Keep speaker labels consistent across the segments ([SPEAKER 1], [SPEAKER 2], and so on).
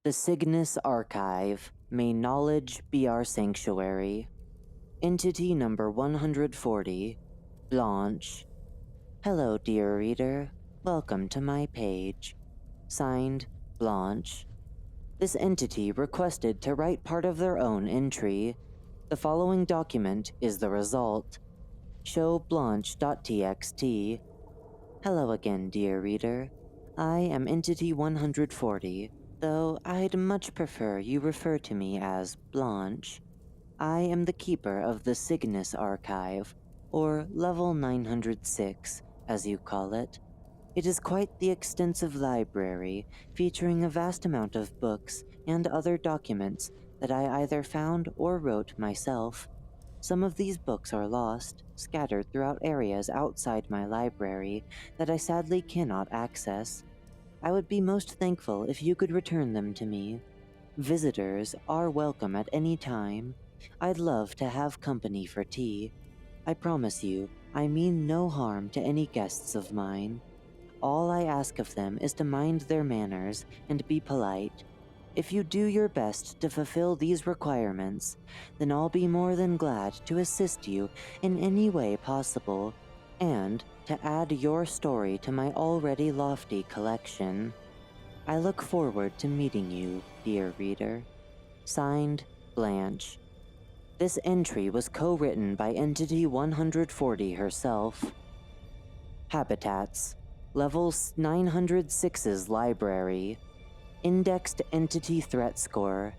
[SPEAKER 1] The Cygnus Archive. May knowledge be our sanctuary. Entity number 140. Blanche. Hello, dear reader. Welcome to my page. Signed, Blanche. This entity requested to write part of their own entry. The following document is the result. Show blanch.txt. Hello again, dear reader. I am Entity 140, though I'd much prefer you refer to me as Blanche. I am the keeper of the Cygnus Archive, or Level 906, as you call it. It is quite the extensive library, featuring a vast amount of books and other documents that I either found or wrote myself. Some of these books are lost, scattered throughout areas outside my library that I sadly cannot access. I would be most thankful if you could return them to me. Visitors are welcome at any time. I'd love to have company for tea. I promise you, I mean no harm to any guests of mine. All I ask of them is to mind their manners and be polite. If you do your best to fulfill these requirements, then I'll be more than glad to assist you in any way possible, and to add your story to my already lofty collection. I look forward to meeting you, dear reader. Signed, Blanche. This entry was co-written by Entity 140 herself. Habitats. Level 906's Library. Indexed Entity Threat Score.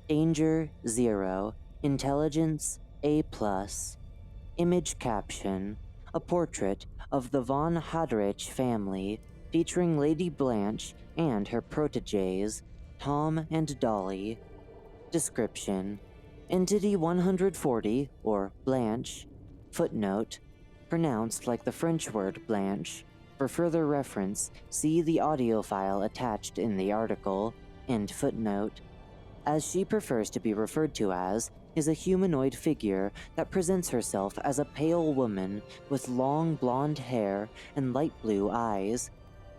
[SPEAKER 1] Danger 0. Intelligence A+. Image caption. A portrait of the von Hadrich family, featuring Lady Blanche and her protégés, Tom and Dolly. Description. Entity 140, or Blanche. Footnote. Pronounced like the French word Blanche. For further reference, see the audio file attached in the article. End footnote. As she prefers to be referred to as, is a humanoid figure that presents herself as a pale woman with long blonde hair and light blue eyes.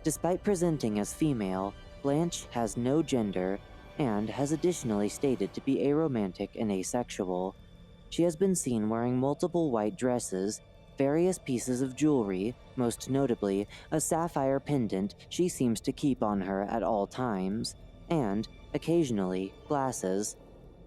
[SPEAKER 1] Despite presenting as female, Blanche has no gender and has additionally stated to be aromantic and asexual. She has been seen wearing multiple white dresses, various pieces of jewelry, most notably a sapphire pendant she seems to keep on her at all times, and, occasionally, glasses.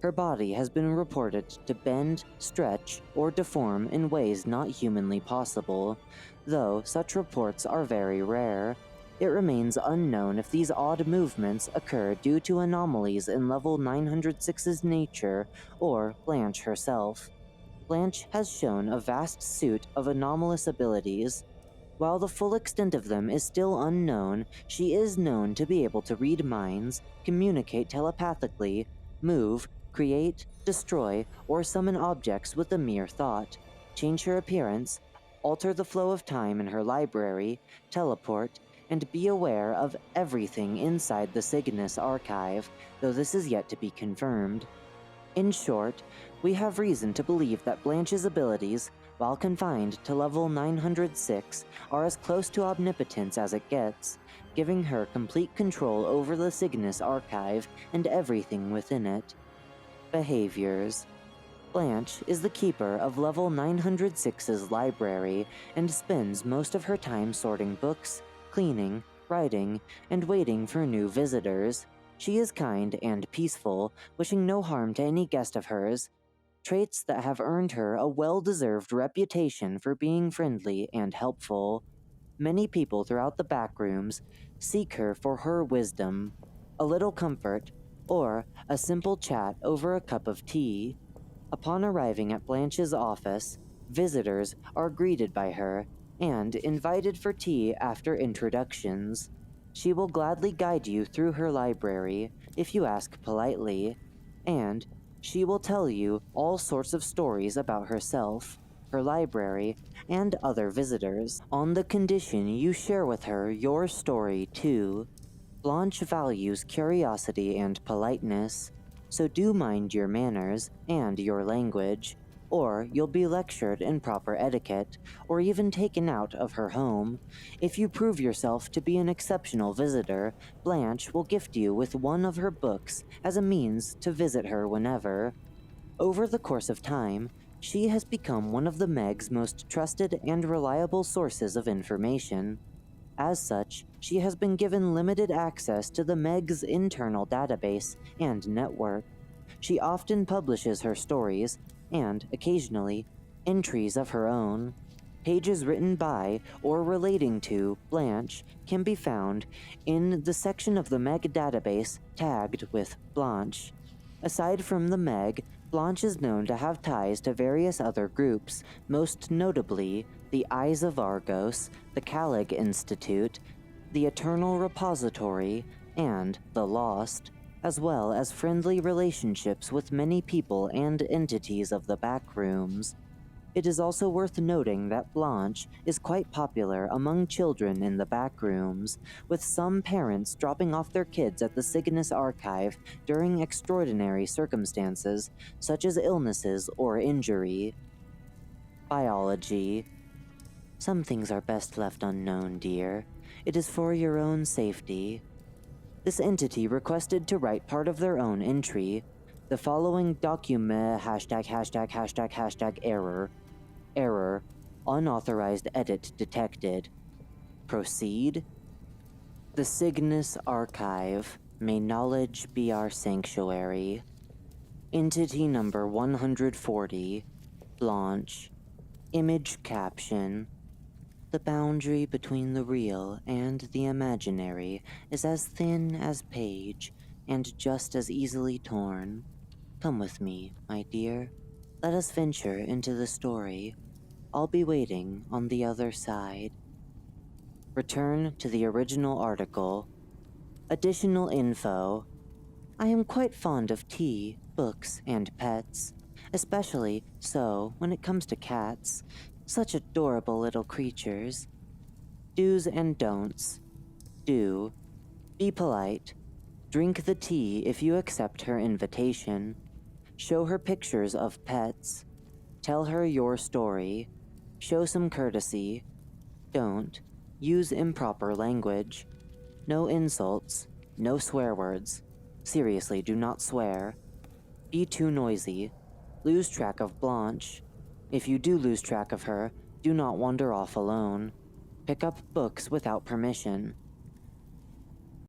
[SPEAKER 1] Her body has been reported to bend, stretch, or deform in ways not humanly possible. Though such reports are very rare, it remains unknown if these odd movements occur due to anomalies in Level 906's nature or Blanche herself. Blanche has shown a vast suite of anomalous abilities. While the full extent of them is still unknown, she is known to be able to read minds, communicate telepathically, move, create, destroy, or summon objects with a mere thought, change her appearance, alter the flow of time in her library, teleport, and be aware of everything inside the Cygnus Archive, though this is yet to be confirmed. In short, we have reason to believe that Blanche's abilities, while confined to level 906, are as close to omnipotence as it gets, giving her complete control over the Cygnus Archive and everything within it. Behaviors. Blanche is the keeper of level 906's library and spends most of her time sorting books, cleaning, writing, and waiting for new visitors. She is kind and peaceful, wishing no harm to any guest of hers, traits that have earned her a well-deserved reputation for being friendly and helpful. Many people throughout the Backrooms seek her for her wisdom, a little comfort, or a simple chat over a cup of tea. Upon arriving at Blanche's office, visitors are greeted by her and invited for tea after introductions. She will gladly guide you through her library if you ask politely, and she will tell you all sorts of stories about herself, her library, and other visitors, on the condition you share with her your story too. Blanche values curiosity and politeness, so do mind your manners and your language, or you'll be lectured in proper etiquette, or even taken out of her home. If you prove yourself to be an exceptional visitor, Blanche will gift you with one of her books as a means to visit her whenever. Over the course of time, she has become one of the Meg's most trusted and reliable sources of information. As such, she has been given limited access to the Meg's internal database and network. She often publishes her stories, and, occasionally, entries of her own. Pages written by or relating to Blanche can be found in the section of the Meg database tagged with Blanche. Aside from the Meg, Blanche is known to have ties to various other groups, most notably the Eyes of Argos, the Calig Institute, the Eternal Repository, and the Lost, as well as friendly relationships with many people and entities of the Backrooms. It is also worth noting that Blanche is quite popular among children in the Backrooms, with some parents dropping off their kids at the Cygnus archive during extraordinary circumstances, such as illnesses or injury. Biology. Some things are best left unknown, dear. It is for your own safety. This entity requested to write part of their own entry. The following document ####error. Error. Unauthorized edit detected. Proceed. The Cygnus Archive. May knowledge be our sanctuary. Entity number 140. Blanche. Image caption. The boundary between the real and the imaginary is as thin as page and just as easily torn. Come with me, my dear. Let us venture into the story. I'll be waiting on the other side. Return to the original article. Additional info. I am quite fond of tea, books, and pets, especially so when it comes to cats. Such adorable little creatures. Do's and don'ts. Do. Be polite. Drink the tea if you accept her invitation. Show her pictures of pets. Tell her your story. Show some courtesy. Don't. Use improper language. No insults. No swear words. Seriously, do not swear. Be too noisy. Lose track of Blanche. If you do lose track of her, do not wander off alone. Pick up books without permission.